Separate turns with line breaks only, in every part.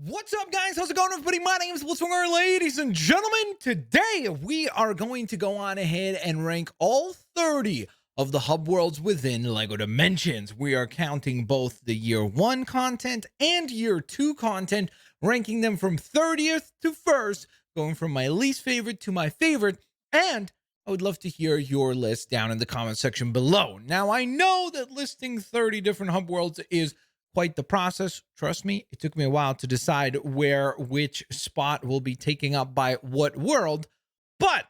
What's up, guys? How's it going, everybody? My name is Blitzwinger, ladies and gentlemen. Today, we are going to go on ahead and rank all 30 of the hub worlds within LEGO Dimensions. We are counting both the year 1 content and year 2 content, ranking them from 30th to 1st, going from my least favorite to my favorite, and I would love to hear your list down in the comment section below. Now, I know that listing 30 different hub worlds is quite the process. Trust me, it took me a while to decide which spot will be taken up by what world, but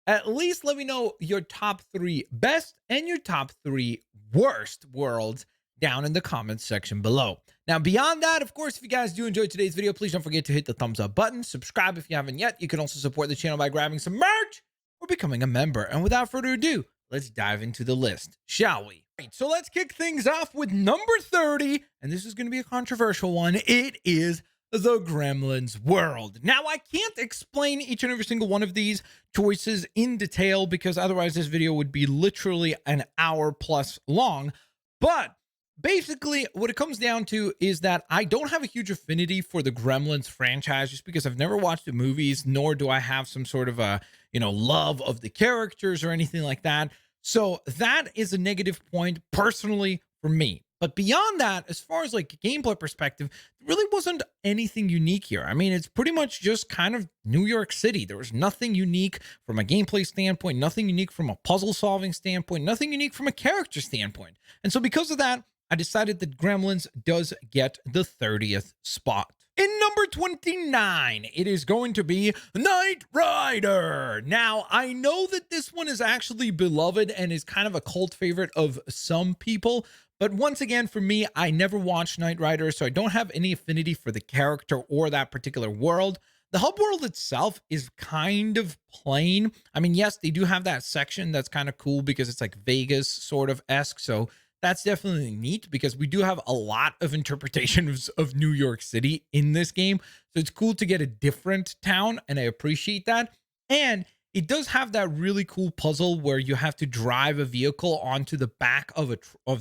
at least let me know your top 3 best and your top 3 worst worlds down in the comments section below. Now, beyond that, of course, if you guys do enjoy today's video, please don't forget to hit the thumbs up button, subscribe if you haven't yet. You can also support the channel by grabbing some merch or becoming a member. And without further ado, let's dive into the list, shall we? Right, so let's kick things off with number 30, and this is going to be a controversial one. It is the Gremlins world. Now, I can't explain each and every single one of these choices in detail because otherwise this video would be literally an hour plus long. But basically, what it comes down to is that I don't have a huge affinity for the Gremlins franchise just because I've never watched the movies, nor do I have some sort of a, love of the characters or anything like that. So that is a negative point personally for me. But beyond that, as far as like gameplay perspective, there really wasn't anything unique here. I mean, it's pretty much just kind of New York City. There was nothing unique from a gameplay standpoint, nothing unique from a puzzle solving standpoint, nothing unique from a character standpoint. And so because of that, I decided that Gremlins does get the 30th spot. In number 29, it is going to be Knight Rider. Now, I know that this one is actually beloved and is kind of a cult favorite of some people. But once again, for me, I never watched Knight Rider, so I don't have any affinity for the character or that particular world. The hub world itself is kind of plain. I mean, yes, they do have that section that's kind of cool because it's like Vegas sort of esque. So that's definitely neat because we do have a lot of interpretations of New York City in this game. So it's cool to get a different town, and I appreciate that. And it does have that really cool puzzle where you have to drive a vehicle onto the back of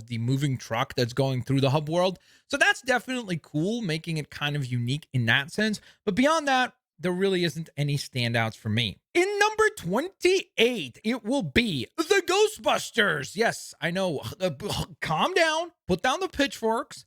the moving truck that's going through the hub world. So that's definitely cool, making it kind of unique in that sense. But beyond that, there really isn't any standouts for me. In number 28, it will be the Ghostbusters. Yes, I know. Calm down. Put down the pitchforks.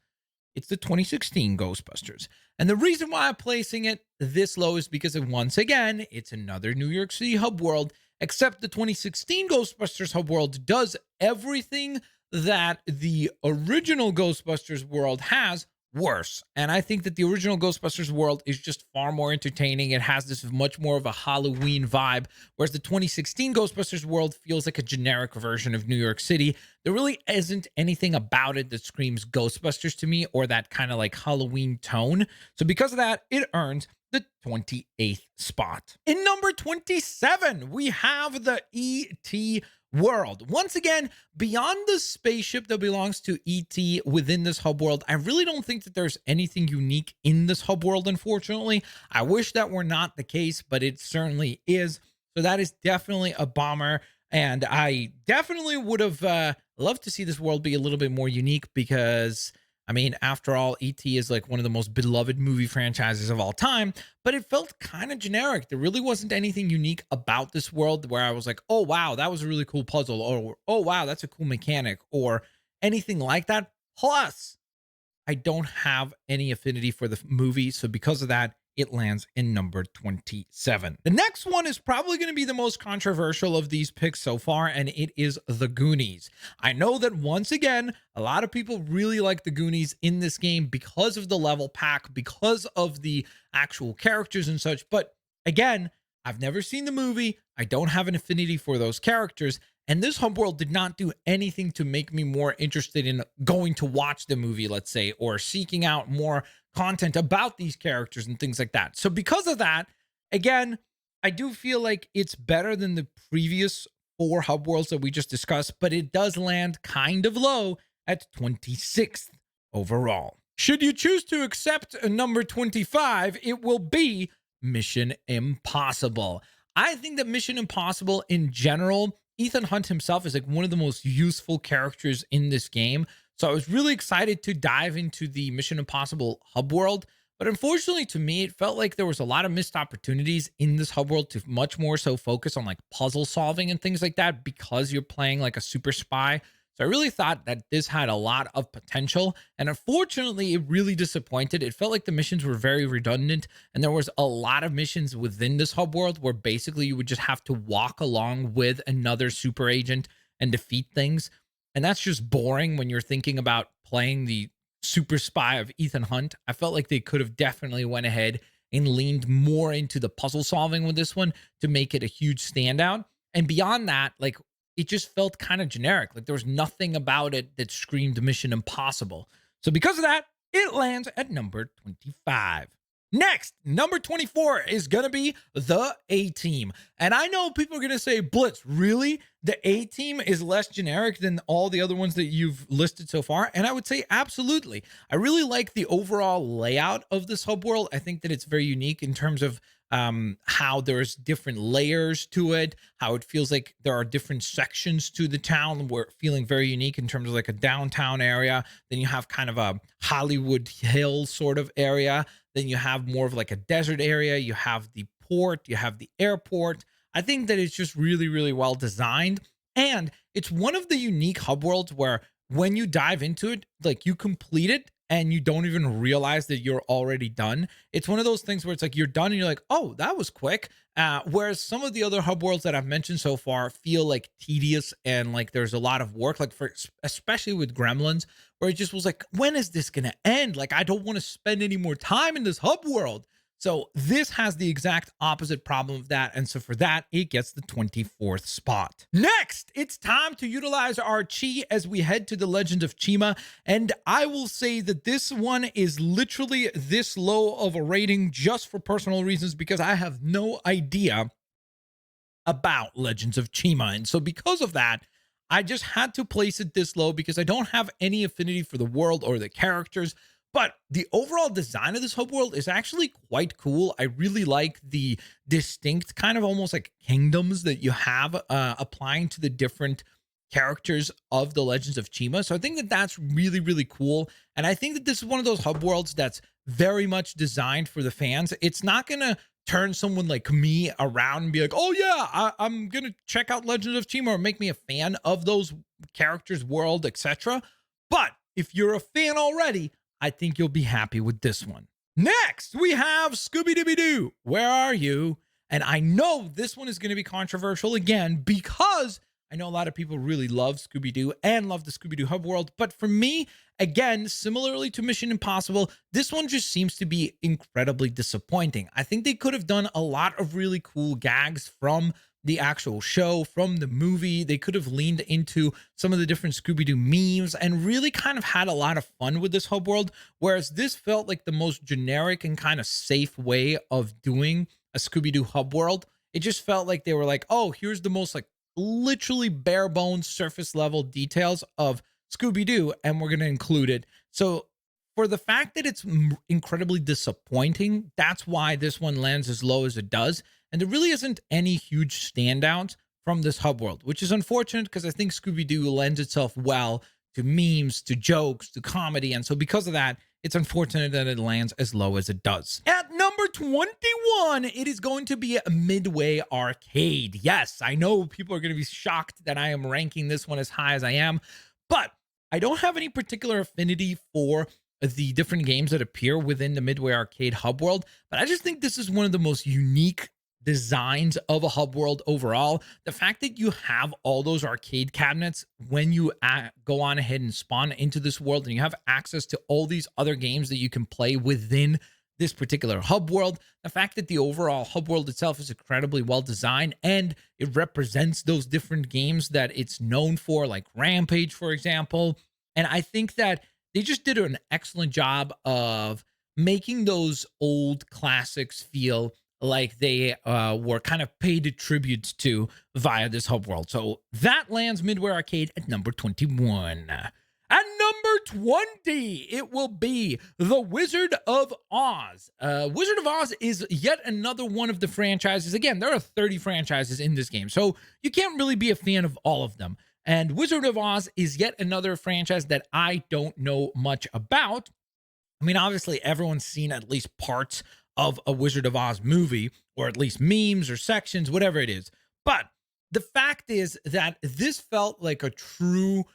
It's the 2016 Ghostbusters. And the reason why I'm placing it this low is because, once again, it's another New York City hub world, except the 2016 Ghostbusters hub world does everything that the original Ghostbusters world has worse. And I think that the original Ghostbusters world is just far more entertaining. It has this much more of a Halloween vibe, whereas the 2016 Ghostbusters world feels like a generic version of New York City. There really isn't anything about it that screams Ghostbusters to me or that kind of like Halloween tone. So because of that, it earns the 28th spot. In number 27, we have the E.T. world. Once again, beyond the spaceship that belongs to E.T. within this hub world, I really don't think that there's anything unique in this hub world, unfortunately. I wish that were not the case, but it certainly is. So that is definitely a bummer. And I definitely would have loved to see this world be a little bit more unique because, I mean, after all, E.T. is like one of the most beloved movie franchises of all time, but it felt kind of generic. There really wasn't anything unique about this world where I was like, oh, wow, that was a really cool puzzle, or, oh, wow, that's a cool mechanic, or anything like that. Plus, I don't have any affinity for the movie, so because of that, it lands in number 27. The next one is probably going to be the most controversial of these picks so far, and it is the Goonies. I know that once again, a lot of people really like the Goonies in this game because of the level pack, because of the actual characters and such. But again, I've never seen the movie. I don't have an affinity for those characters. And this hub world did not do anything to make me more interested in going to watch the movie, let's say, or seeking out more content about these characters and things like that. So because of that, again, I do feel like it's better than the previous 4 hub worlds that we just discussed, but it does land kind of low at 26th overall. Should you choose to accept a number 25, it will be Mission Impossible. I think that Mission Impossible in general, Ethan Hunt himself is like one of the most useful characters in this game. So I was really excited to dive into the Mission Impossible hub world. But unfortunately to me, it felt like there was a lot of missed opportunities in this hub world to much more so focus on like puzzle solving and things like that because you're playing like a super spy. So I really thought that this had a lot of potential. And unfortunately, it really disappointed. It felt like the missions were very redundant. And there was a lot of missions within this hub world where basically you would just have to walk along with another super agent and defeat things. And that's just boring when you're thinking about playing the super spy of Ethan Hunt. I felt like they could have definitely went ahead and leaned more into the puzzle solving with this one to make it a huge standout. And beyond that, like it just felt kind of generic. Like there was nothing about it that screamed Mission Impossible. So because of that, it lands at number 25. Next, number 24 is going to be the A Team. And I know people are going to say, Blitz, really? The A Team is less generic than all the other ones that you've listed so far? And I would say absolutely. I really like the overall layout of this hub world. I think that it's very unique in terms of how there's different layers to it, how it feels like there are different sections to the town. We're feeling very unique in terms of like a downtown area. Then you have kind of a Hollywood Hill sort of area. Then you have more of like a desert area. You have the port, you have the airport. I think that it's just really, really well designed. And it's one of the unique hub worlds where when you dive into it, like you complete it and you don't even realize that you're already done. It's one of those things where it's like you're done and you're like, oh, that was quick. Whereas some of the other hub worlds that I've mentioned so far feel like tedious and like there's a lot of work, like for especially with Gremlins, where it just was like, when is this gonna end? Like, I don't want to spend any more time in this hub world. So this has the exact opposite problem of that. And so for that, it gets the 24th spot. Next, it's time to utilize our chi as we head to the Legend of Chima. And I will say that this one is literally this low of a rating just for personal reasons because I have no idea about Legends of Chima. And so because of that, I just had to place it this low because I don't have any affinity for the world or the characters. But the overall design of this hub world is actually quite cool. I really like the distinct kind of almost like kingdoms that you have applying to the different characters of the Legends of Chima. So I think that that's really, really cool. And I think that this is one of those hub worlds that's very much designed for the fans. It's not going to turn someone like me around and be like, oh yeah, I'm going to check out Legends of Chima or make me a fan of those characters, world, etc. But if you're a fan already, I think you'll be happy with this one. Next, we have Scooby-Doo. Where are you? And I know this one is going to be controversial again because I know a lot of people really love Scooby-Doo and love the Scooby-Doo hub world. But for me, again, similarly to Mission Impossible, this one just seems to be incredibly disappointing. I think they could have done a lot of really cool gags from the actual show, from the movie. They could have leaned into some of the different Scooby-Doo memes and really kind of had a lot of fun with this hub world, whereas this felt like the most generic and kind of safe way of doing a Scooby-Doo hub world. It just felt like they were like, oh, here's the most like literally bare bones surface level details of Scooby-Doo, and we're going to include it. So for the fact that it's incredibly disappointing, that's why this one lands as low as it does. And there really isn't any huge standouts from this hub world, which is unfortunate because I think Scooby-Doo lends itself well to memes, to jokes, to comedy. And so because of that, it's unfortunate that it lands as low as it does. At number 21, it is going to be Midway Arcade. Yes, I know people are going to be shocked that I am ranking this one as high as I am, but I don't have any particular affinity for the different games that appear within the Midway Arcade hub world, but I just think this is one of the most unique designs of a hub world overall. The fact that you have all those arcade cabinets when you go on ahead and spawn into this world and you have access to all these other games that you can play within this particular hub world, the fact that the overall hub world itself is incredibly well designed and it represents those different games that it's known for, like Rampage, for example. And I think that they just did an excellent job of making those old classics feel like they were kind of paid tribute to via this hub world. So that lands Midway Arcade at number 21. At number 20, it will be The Wizard of Oz. Wizard of Oz is yet another one of the franchises. Again, there are 30 franchises in this game, so you can't really be a fan of all of them. And Wizard of Oz is yet another franchise that I don't know much about. I mean, obviously, everyone's seen at least parts of a Wizard of Oz movie, or at least memes or sections, whatever it is. But the fact is that this felt like a true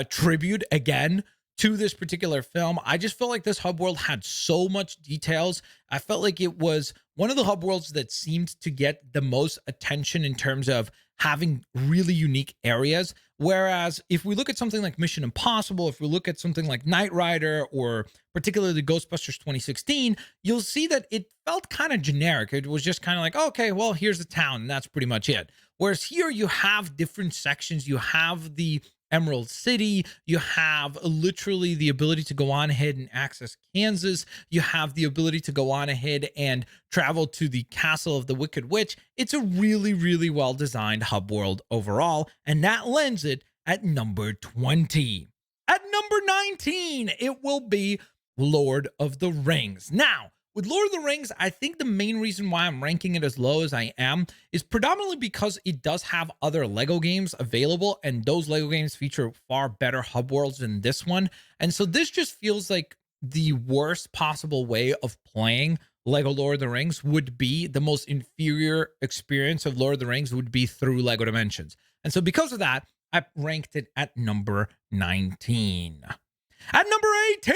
tribute again to this particular film. I just felt like this hub world had so much details. I felt like it was one of the hub worlds that seemed to get the most attention in terms of having really unique areas. Whereas if we look at something like Mission Impossible, if we look at something like Knight Rider, or particularly Ghostbusters 2016, you'll see that it felt kind of generic. It was just kind of like, okay, well, here's the town, and that's pretty much it. Whereas here you have different sections. You have the Emerald City. You have literally the ability to go on ahead and access Kansas. You have the ability to go on ahead and travel to the Castle of the Wicked Witch. It's a really, really well designed hub world overall, and that lends it at number 20. At number 19, it will be Lord of the Rings. Now, with Lord of the Rings, I think the main reason why I'm ranking it as low as I am is predominantly because it does have other Lego games available, and those Lego games feature far better hub worlds than this one. And so this just feels like the worst possible way of playing Lego Lord of the Rings would be. The most inferior experience of Lord of the Rings would be through Lego Dimensions. And so because of that, I ranked it at number 19. At number 18,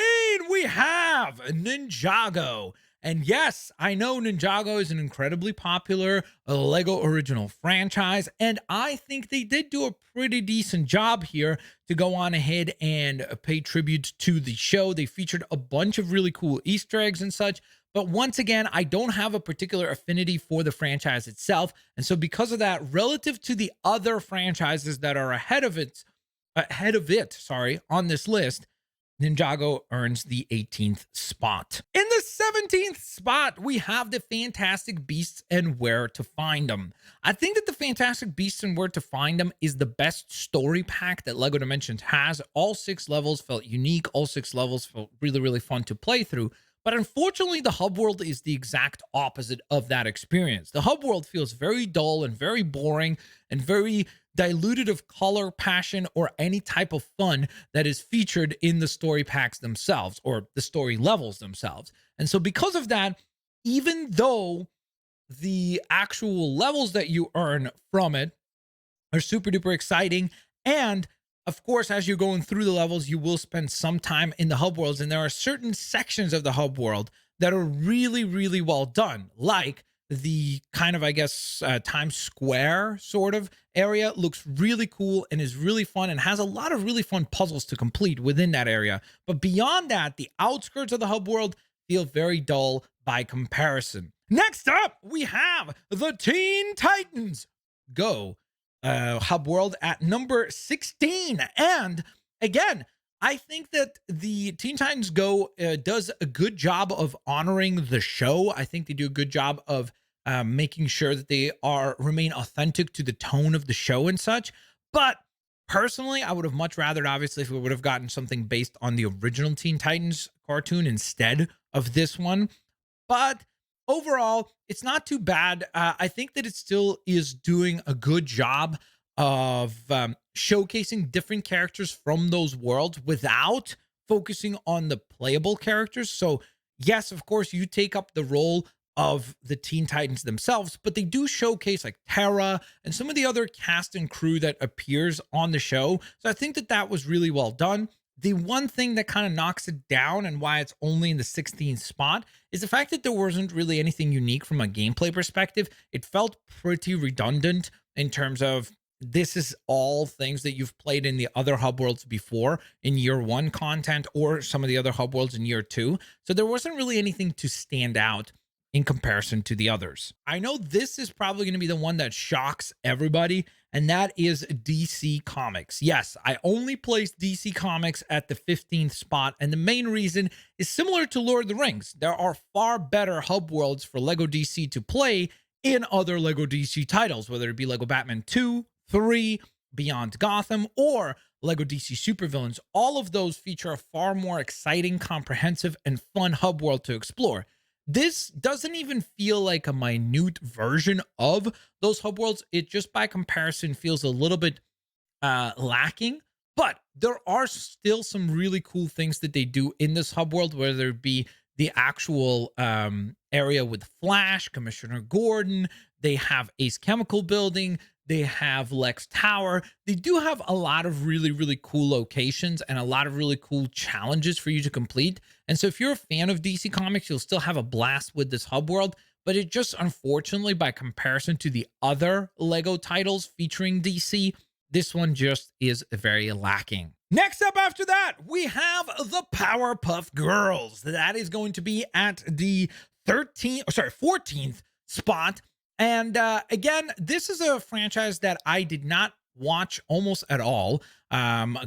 we have Ninjago. And yes, I know Ninjago is an incredibly popular Lego original franchise, and I think they did do a pretty decent job here to go on ahead and pay tribute to the show. They featured a bunch of really cool Easter eggs and such, but once again, I don't have a particular affinity for the franchise itself, and so because of that, relative to the other franchises that are ahead of it, on this list, Ninjago earns the 18th spot. In the 17th spot, we have the Fantastic Beasts and Where to Find Them. I think that the Fantastic Beasts and Where to Find Them is the best story pack that LEGO Dimensions has. All 6 levels felt unique. All 6 levels felt really, really fun to play through. But unfortunately, the hub world is the exact opposite of that experience. The hub world feels very dull and very boring and very diluted of color, passion, or any type of fun that is featured in the story packs themselves or the story levels themselves. And so because of that, even though the actual levels that you earn from it are super duper exciting, and of course, as you're going through the levels, you will spend some time in the hub worlds, and there are certain sections of the hub world that are really, really well done, like the kind of, I guess, Times Square sort of area looks really cool and is really fun and has a lot of really fun puzzles to complete within that area. But beyond that, the outskirts of the hub world feel very dull by comparison. Next up, we have the Teen Titans Go hub world at number 16. And again, I think that the Teen Titans Go does a good job of honoring the show. I think they do a good job of making sure that they remain authentic to the tone of the show and such. But personally, I would have much rather, obviously, if we would have gotten something based on the original Teen Titans cartoon instead of this one. But overall, it's not too bad. I think that it still is doing a good job of showcasing different characters from those worlds without focusing on the playable characters. So yes, of course, you take up the role of the Teen Titans themselves, but they do showcase like Terra and some of the other cast and crew that appears on the show. So I think that that was really well done. The one thing that kind of knocks it down and why it's only in the 16th spot is the fact that there wasn't really anything unique from a gameplay perspective. It felt pretty redundant in terms of this is all things that you've played in the other hub worlds before in year 1 content or some of the other hub worlds in year 2. So there wasn't really anything to stand out in comparison to the others. I know this is probably going to be the one that shocks everybody, and that is DC Comics. Yes, I only placed DC Comics at the 15th spot, and the main reason is similar to Lord of the Rings. There are far better hub worlds for LEGO DC to play in other LEGO DC titles, whether it be LEGO Batman 2, 3, Beyond Gotham, or LEGO DC Supervillains. All of those feature a far more exciting, comprehensive, and fun hub world to explore. This doesn't even feel like a minute version of those hub worlds. It just by comparison feels a little bit lacking But there are still some really cool things that they do in this hub world, whether it be the actual area with Flash, Commissioner Gordon. They have Ace Chemical Building. They have Lex Tower. They do have a lot of really, really cool locations and a lot of really cool challenges for you to complete. And so if you're a fan of DC Comics, you'll still have a blast with this hub world. But it just, unfortunately, by comparison to the other Lego titles featuring DC, this one just is very lacking. Next up after that, we have the Powerpuff Girls. That is going to be at the 14th spot. And again, this is a franchise that I did not watch almost at all.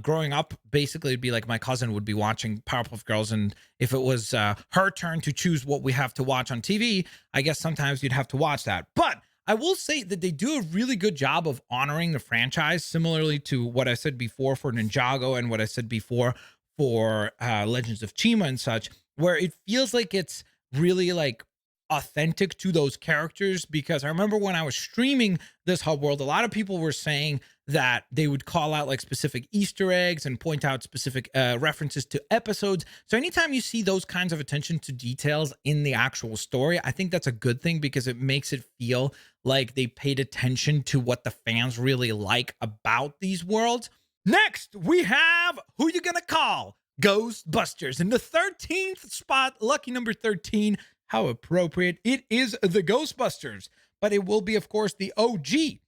Growing up, basically it'd be like my cousin would be watching Powerpuff Girls, and if it was her turn to choose what we have to watch on TV, I guess sometimes you'd have to watch that. But I will say that they do a really good job of honoring the franchise, similarly to what I said before for Ninjago and what I said before for Legends of Chima and such, where it feels like it's really like authentic to those characters. Because I remember when I was streaming this hub world, a lot of people were saying that they would call out like specific Easter eggs and point out specific references to episodes. So anytime you see those kinds of attention to details in the actual story, I think that's a good thing, because it makes it feel like they paid attention to what the fans really like about these worlds. Next, we have Who You Gonna Call? Ghostbusters. In the 13th spot, lucky number 13. How appropriate. It is the Ghostbusters, but it will be, of course, the OG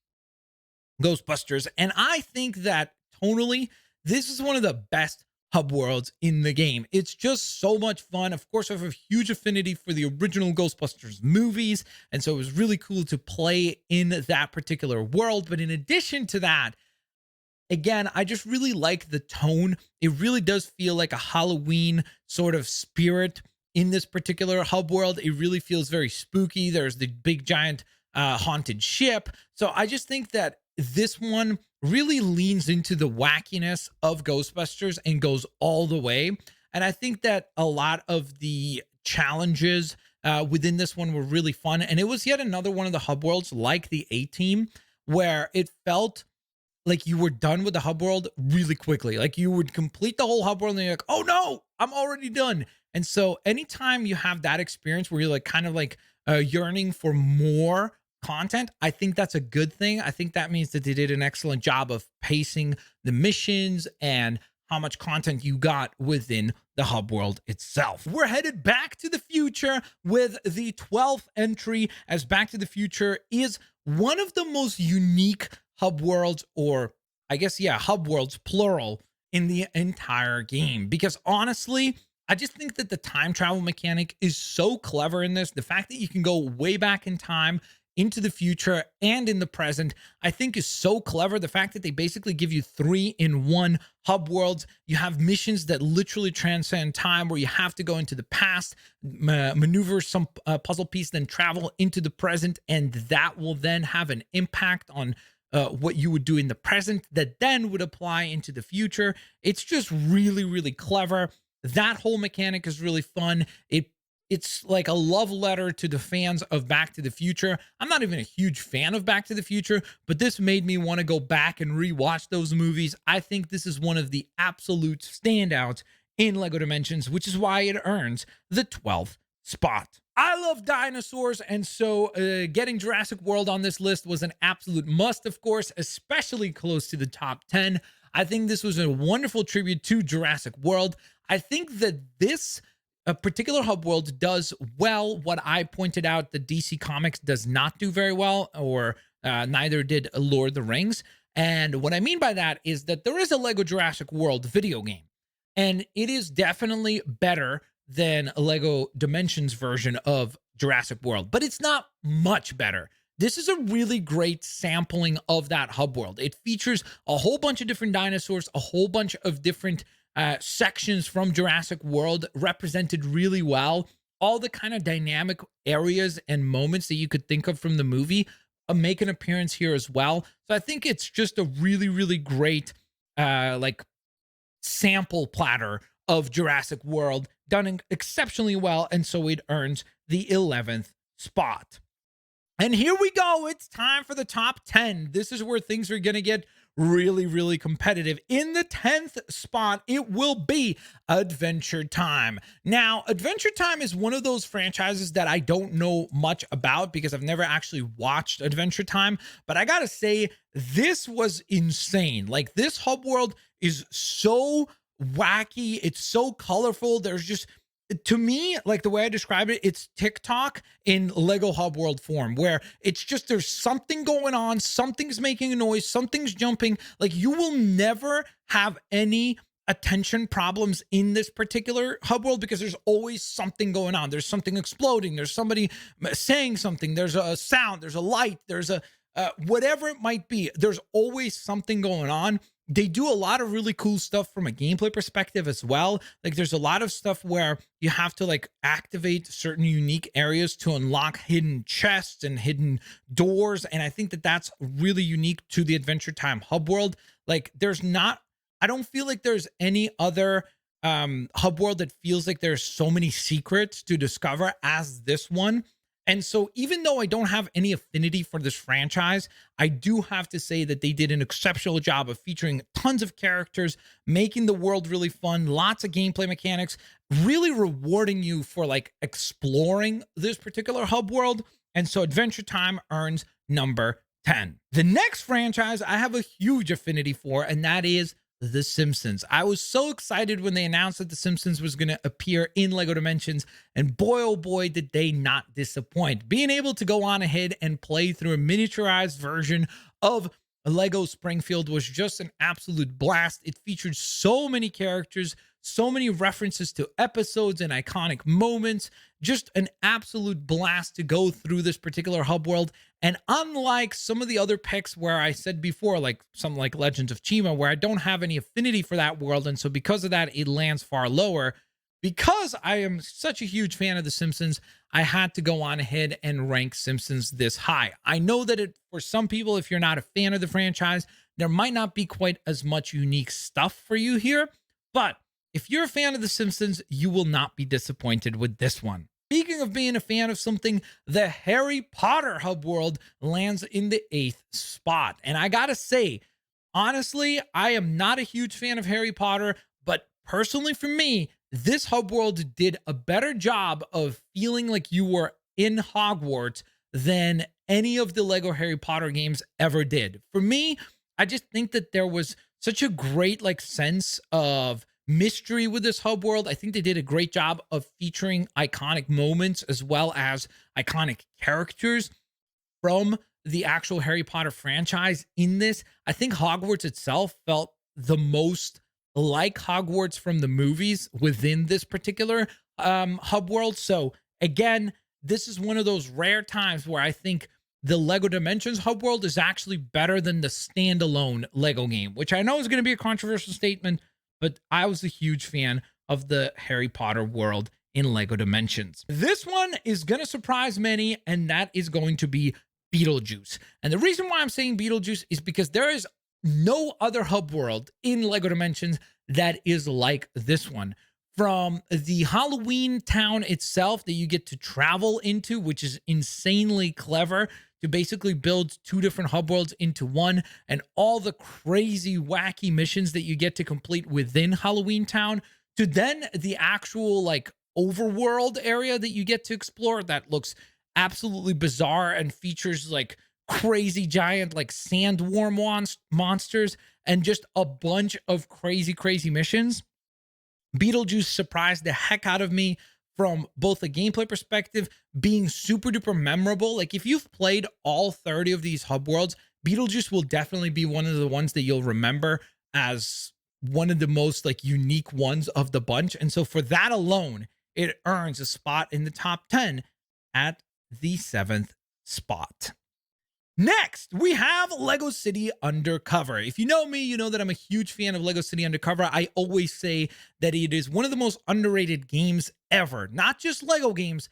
Ghostbusters. And I think that tonally, this is one of the best hub worlds in the game. It's just so much fun. Of course, I have a huge affinity for the original Ghostbusters movies, and so it was really cool to play in that particular world. But in addition to that, again, I just really like the tone. It really does feel like a Halloween sort of spirit in this particular hub world. It really feels very spooky. There's the big giant haunted ship. So I just think that this one really leans into the wackiness of Ghostbusters and goes all the way. And I think that a lot of the challenges within this one were really fun. And it was yet another one of the hub worlds like the A-Team, where it felt like you were done with the hub world really quickly. Like you would complete the whole hub world and you're like, oh no, I'm already done. And so anytime you have that experience where you're like kind of like yearning for more content, I think that's a good thing. I think that means that they did an excellent job of pacing the missions and how much content you got within the hub world itself. We're headed back to the future with the 12th entry, as Back to the Future is one of the most unique hub worlds, or I guess, yeah, hub worlds, plural, in the entire game. Because honestly, I just think that the time travel mechanic is so clever in this. The fact that you can go way back in time, into the future, and in the present, I think is so clever. The fact that they basically give you 3-in-1 hub worlds. You have missions that literally transcend time, where you have to go into the past, maneuver some puzzle piece, then travel into the present, and that will then have an impact on what you would do in the present that then would apply into the future. It's just really, really clever. That whole mechanic is really fun. It's like a love letter to the fans of Back to the Future. I'm not even a huge fan of Back to the Future, but this made me want to go back and rewatch those movies. I think this is one of the absolute standouts in LEGO Dimensions, which is why it earns the 12th spot. I love dinosaurs, and so getting Jurassic World on this list was an absolute must, of course, especially close to the top 10. I think this was a wonderful tribute to Jurassic World. I think that this particular hub world does well what I pointed out that DC Comics does not do very well, or neither did Lord of the Rings. And what I mean by that is that there is a LEGO Jurassic World video game, and it is definitely better than a LEGO Dimensions version of Jurassic World, but it's not much better. This is a really great sampling of that hub world. It features a whole bunch of different dinosaurs, a whole bunch of different sections from Jurassic World represented really well. All the kind of dynamic areas and moments that you could think of from the movie make an appearance here as well. So I think it's just a really, really great like sample platter of Jurassic World, done exceptionally well, and so it earns the 11th spot. And here we go. It's time for the top 10. This is where things are going to get really, really competitive. In the 10th spot, it will be Adventure Time. Now, Adventure Time is one of those franchises that I don't know much about because I've never actually watched Adventure Time, but I gotta say, this was insane. Like, this hub world is so wacky, it's so colorful. There's just, to me, like the way I describe it, it's TikTok in Lego Hub World form, where it's just there's something going on, something's making a noise, something's jumping. Like, you will never have any attention problems in this particular hub world because there's always something going on. There's something exploding, there's somebody saying something, there's a sound, there's a light, there's a whatever it might be. There's always something going on. They do a lot of really cool stuff from a gameplay perspective as well. Like, there's a lot of stuff where you have to like activate certain unique areas to unlock hidden chests and hidden doors. And I think that that's really unique to the Adventure Time hub world. Like, I don't feel like there's any other hub world that feels like there's so many secrets to discover as this one. And so, even though I don't have any affinity for this franchise, I do have to say that they did an exceptional job of featuring tons of characters, making the world really fun, lots of gameplay mechanics, really rewarding you for like exploring this particular hub world. And so Adventure Time earns number 10. The next franchise I have a huge affinity for, and that is The Simpsons. I was so excited when they announced that The Simpsons was going to appear in Lego Dimensions, and boy, oh boy, did they not disappoint. Being able to go on ahead and play through a miniaturized version of Lego Springfield was just an absolute blast. It featured so many characters, so many references to episodes and iconic moments, just an absolute blast to go through this particular hub world. And unlike some of the other picks where I said before, like some like Legends of Chima, where I don't have any affinity for that world, and so because of that, it lands far lower. Because I am such a huge fan of The Simpsons, I had to go on ahead and rank Simpsons this high. I know that for some people, if you're not a fan of the franchise, there might not be quite as much unique stuff for you here, but if you're a fan of The Simpsons, you will not be disappointed with this one. Speaking of being a fan of something, the Harry Potter hub world lands in the 8th spot. And I gotta say, honestly, I am not a huge fan of Harry Potter, but personally for me, this hub world did a better job of feeling like you were in Hogwarts than any of the Lego Harry Potter games ever did. For me, I just think that there was such a great like sense of mystery with this hub world. I think they did a great job of featuring iconic moments as well as iconic characters from the actual Harry Potter franchise in this. I think Hogwarts itself felt the most like Hogwarts from the movies within this particular hub world. So again, this is one of those rare times where I think the Lego Dimensions hub world is actually better than the standalone Lego game, which I know is going to be a controversial statement, but I was a huge fan of the Harry Potter world in Lego Dimensions. This one is going to surprise many, and that is going to be Beetlejuice. And the reason why I'm saying Beetlejuice is because there is no other hub world in Lego Dimensions that is like this one. From the Halloween town itself that you get to travel into, which is insanely clever, to basically build two different hub worlds into one, and all the crazy, wacky missions that you get to complete within Halloween town, to then the actual like overworld area that you get to explore that looks absolutely bizarre and features like crazy giant like sandworm monsters and just a bunch of crazy missions. Beetlejuice surprised the heck out of me from both a gameplay perspective, being super duper memorable. Like, if you've played all 30 of these hub worlds, Beetlejuice will definitely be one of the ones that you'll remember as one of the most like unique ones of the bunch. And so for that alone, it earns a spot in the top 10 at the 7th spot. Next, we have Lego City Undercover. If you know me, you know that I'm a huge fan of Lego City Undercover. I always say that it is one of the most underrated games ever. Not just Lego games.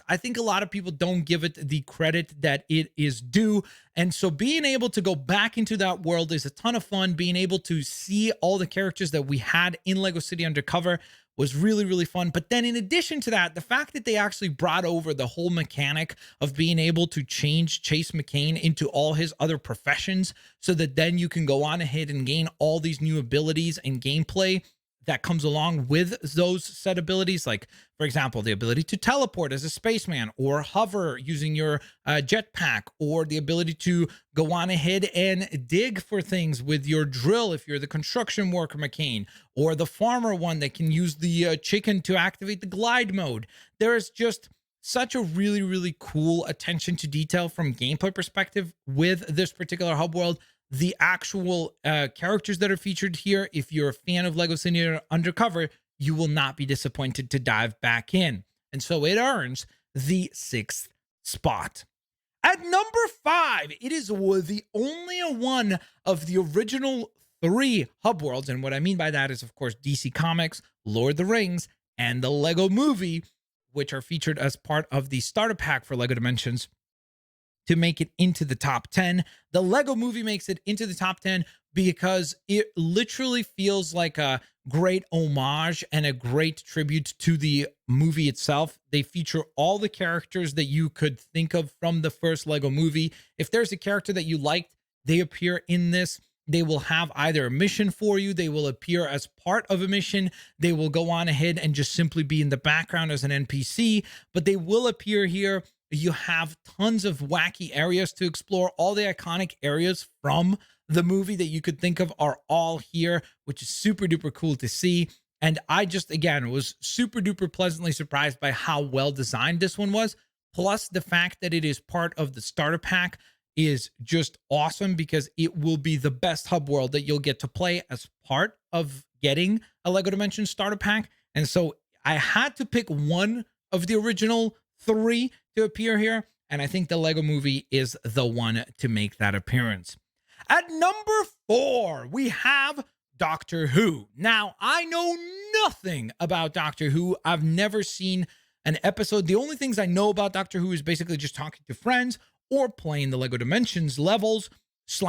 I think a lot of people don't give it the credit that it is due. And so being able to go back into that world is a ton of fun. Being able to see all the characters that we had in Lego City Undercover was really, really fun. But then in addition to that, the fact that they actually brought over the whole mechanic of being able to change Chase McCain into all his other professions so that then you can go on ahead and gain all these new abilities and gameplay that comes along with those set abilities, like, for example, the ability to teleport as a spaceman, or hover using your jetpack, or the ability to go on ahead and dig for things with your drill if you're the construction worker McCain, or the farmer one that can use the chicken to activate the glide mode. There is just such a really, really cool attention to detail from gameplay perspective with this particular hub world. The actual characters that are featured here, if you're a fan of Lego City Undercover, you will not be disappointed to dive back in. And so it earns the 6th spot. At number 5, it is the only one of the original 3 hub worlds. And what I mean by that is, of course, DC Comics, Lord of the Rings, and the Lego Movie, which are featured as part of the starter pack for Lego Dimensions, to make it into the top 10. The Lego Movie makes it into the top 10 because it literally feels like a great homage and a great tribute to the movie itself. They feature all the characters that you could think of from the first Lego Movie. If there's a character that you liked, they appear in this. They will have either a mission for you, they will appear as part of a mission, they will go on ahead and just simply be in the background as an NPC, but they will appear here. You have tons of wacky areas to explore. All the iconic areas from the movie that you could think of are all here, which is super duper cool to see. And I just, again, was super duper pleasantly surprised by how well designed this one was. Plus, the fact that it is part of the starter pack is just awesome, because it will be the best hub world that you'll get to play as part of getting a Lego Dimensions starter pack. And so I had to pick one of the original 3 to appear here, and I think the Lego Movie is the one to make that appearance. At number 4, we have Doctor Who. Now, I know nothing about Doctor Who. I've never seen an episode. The only things I know about Doctor Who is basically just talking to friends or playing the Lego Dimensions levels /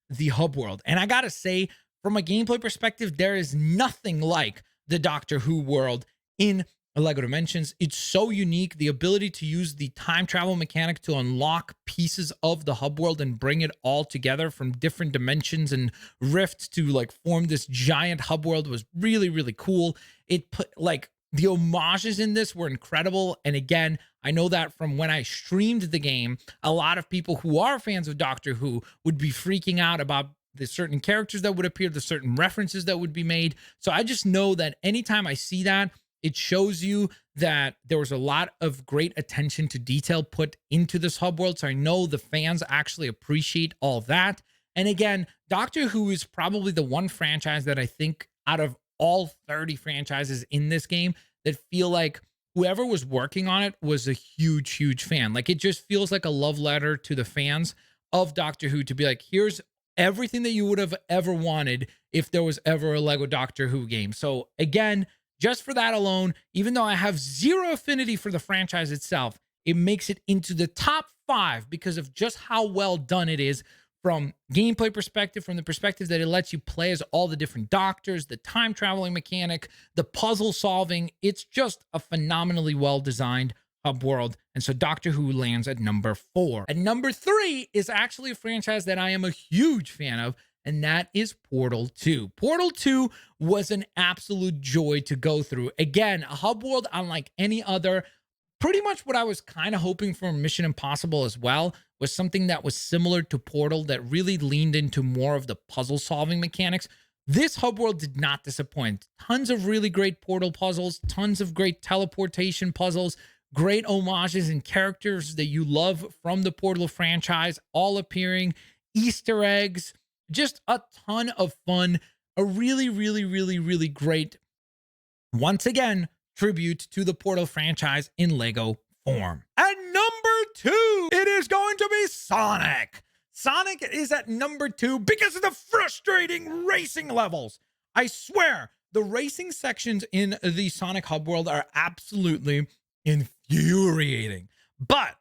the hub world. And I gotta say, from a gameplay perspective, there is nothing like the Doctor Who world in Lego Dimensions. It's so unique. The ability to use the time travel mechanic to unlock pieces of the hub world and bring it all together from different dimensions and rifts to like form this giant hub world was really, really cool. It put like the homages in this were incredible. And again, I know that from when I streamed the game, a lot of people who are fans of Doctor Who would be freaking out about the certain characters that would appear, the certain references that would be made. So I just know that anytime I see that, it shows you that there was a lot of great attention to detail put into this hub world. So I know the fans actually appreciate all that. And again, Doctor Who is probably the one franchise that I think out of all 30 franchises in this game that feel like whoever was working on it was a huge, huge fan. Like, it just feels like a love letter to the fans of Doctor Who to be like, here's everything that you would have ever wanted if there was ever a Lego Doctor Who game. So again, just for that alone, even though I have zero affinity for the franchise itself, it makes it into the top 5 because of just how well done it is from gameplay perspective, from the perspective that it lets you play as all the different doctors, the time traveling mechanic, the puzzle solving. It's just a phenomenally well designed hub world. And so Doctor Who lands at number 4. At number 3 is actually a franchise that I am a huge fan of, and that is Portal 2. Portal 2 was an absolute joy to go through. Again, a hub world unlike any other. Pretty much what I was kind of hoping for Mission Impossible as well was something that was similar to Portal that really leaned into more of the puzzle solving mechanics. This hub world did not disappoint. Tons of really great portal puzzles, tons of great teleportation puzzles, great homages and characters that you love from the Portal franchise, all appearing, Easter eggs, just a ton of fun. A really, really, really, really great, once again, tribute to the Portal franchise in Lego form. At number 2, it is going to be Sonic. Sonic is at number 2 because of the frustrating racing levels. I swear, the racing sections in the Sonic hub world are absolutely infuriating. But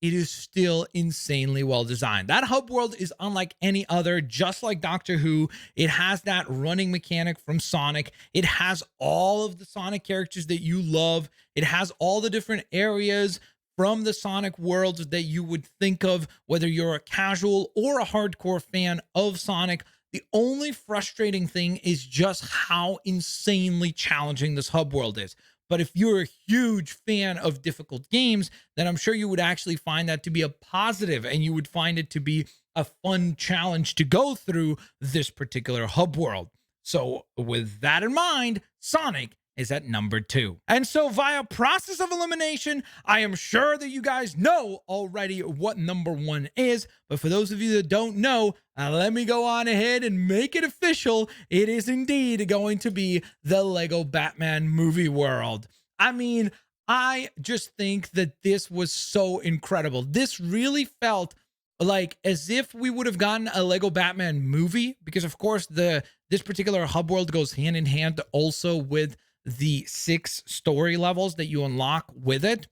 it is still insanely well designed. That hub world is unlike any other, just like Doctor Who. It has that running mechanic from Sonic. It has all of the Sonic characters that you love. It has all the different areas from the Sonic worlds that you would think of, whether you're a casual or a hardcore fan of Sonic. The only frustrating thing is just how insanely challenging this hub world is. But if you're a huge fan of difficult games, then I'm sure you would actually find that to be a positive, and you would find it to be a fun challenge to go through this particular hub world. So with that in mind, Sonic is at number 2. And so via process of elimination, I am sure that you guys know already what number 1 is. But for those of you that don't know, let me go on ahead and make it official. It is indeed going to be the Lego Batman movie world. I mean, I just think that this was so incredible. This really felt like as if we would have gotten a Lego Batman movie, because of course this particular hub world goes hand in hand also with the 6 story levels that you unlock with it.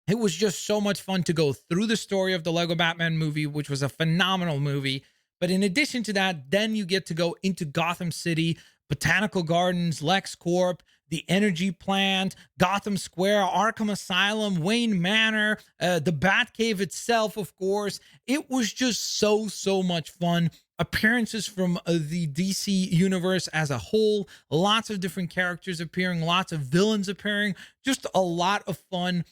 It was just so much fun to go through the story of the Lego Batman movie, which was a phenomenal movie. But in addition to that, then you get to go into Gotham City, Botanical Gardens, LexCorp, the Energy Plant, Gotham Square, Arkham Asylum, Wayne Manor, the Batcave itself, of course. It was just so much fun. Appearances from the DC universe as a whole, lots of different characters appearing, lots of villains appearing, just a lot of fun.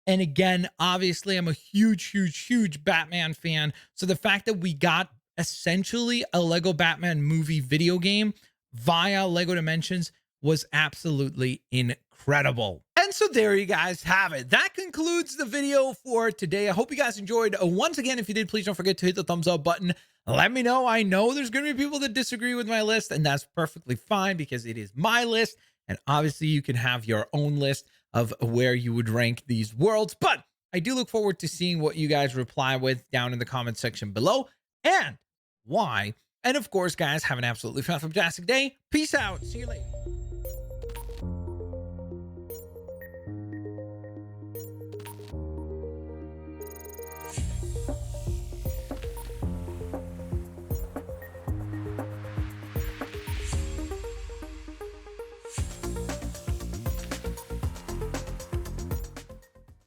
And again, obviously, I'm a huge Batman fan. So the fact that we got essentially a Lego Batman movie video game via Lego Dimensions was absolutely incredible. And so there you guys have it. That concludes the video for today. I hope you guys enjoyed. Once again, if you did, please don't forget to hit the thumbs up button. Let me know. I know there's going to be people that disagree with my list, and that's perfectly fine because it is my list. And obviously, you can have your own list of where you would rank these worlds. But I do look forward to seeing what you guys reply with down in the comment section below and why. And of course, guys, have an absolutely fantastic day. Peace out. See you later.